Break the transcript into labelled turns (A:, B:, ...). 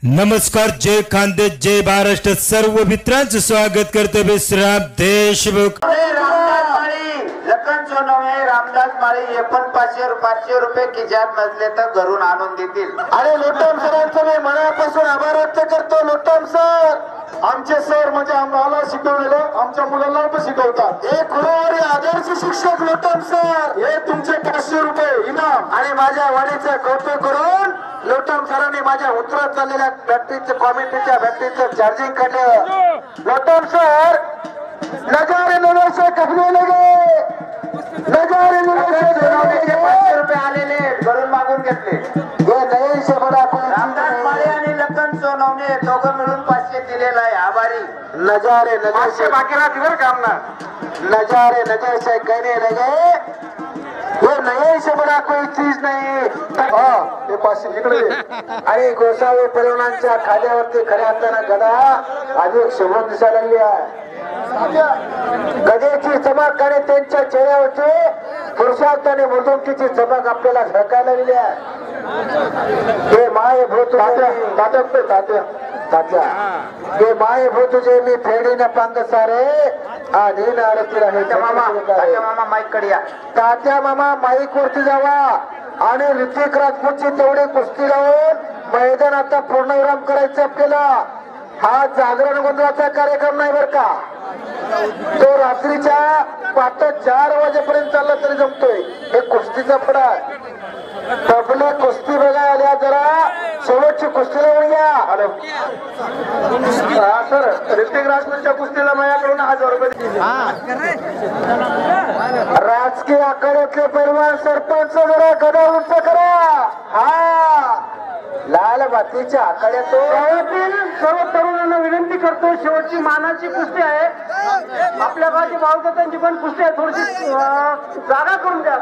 A: नमस्कार, जय खानदेश, जय महाराष्ट्र. सर्व मित्रांचं स्वागत करतो विश्राम देशमुख.
B: लखन सोनवणे, रामदास माळी हे पण 500 रुपये खिशात नसले तर घरून आणून देतील.
C: अरे लोटम सरांचं मी मनापासून आभार व्यक्त करतो. लोटम सर आमचे सर म्हणजे आम्हाला शिकवलेलं आमच्या मुलांना पण शिकवतात. हे खरोखरी आदर्श शिक्षक लोटम सर. हे तुमचे 500 रुपये इनाम. आणि माझ्या वाडीचं कौतुक करून लोटम सरांनी माझ्या उतरत चाललेल्या बॅटरीचं कॉमेंट्रीच्या बॅटरीचं चार्जिंग काढलं. लोटम सर नजारे नजर कपडे लगे नजारे नजर
B: 500 रुपये आलेले घरून मागून घेतले.
C: हे नये से बडा कोई
B: रामदास माळी आणि लखन सोनवणे दोघं मिळून 500 दिलेला आहे. आभारी.
C: नजारे नजर से बाकी राहते बरं काम ना. नजारे नजर से कहने लगे वो नये से बडा कोई चीज नाही. ते 500 इकडे. आणि गोसावी परिवहनांच्या खाद्यावरती खऱ्या अर्थानं गदा अधिक शोभून दिसायला लागली आहे. गदेची चमक आणि त्यांच्या चेहऱ्यावरची पुरुषार्थ आणि मृदुंकीची चमक आपल्याला झळकायला लागली आहे. हे माय भूत तात्या हे माय भूत जे मी फेडीने पांग सारे आणि नारती राहे.
B: मामा माईक कडे या.
C: तात्या मामा माईक वरती जावा आणि ऋतिक राजपूतची तेवढी कुस्ती लावून मैदान आता पूर्णविराम करायचं आपल्याला. हा जागरण गोंधळाचा कार्यक्रम नाही बर का. तो रात्रीच्या 4 वाजेपर्यंत चालला तरी जमतोय. हे कुस्तीचा फडा आहे. तबले कुस्ती बघा आल्या जरा शेवटची कुस्ती लावून घ्या. सर ऋतिक राजपूतच्या कुस्तीला माझ्याकडून 1000 रुपये. राजकीय आखाड्यातले पैलवान सरपंच जरा गदा उंच करा. हा लाल बातीच्या आखाड्यात सर्व तरुणांना विनंती करतो. शेवटची मानाची कुस्ती आहे. आपल्या गावची भावतांची पण कुस्ती आहे. थोडीशी जागा करून द्या.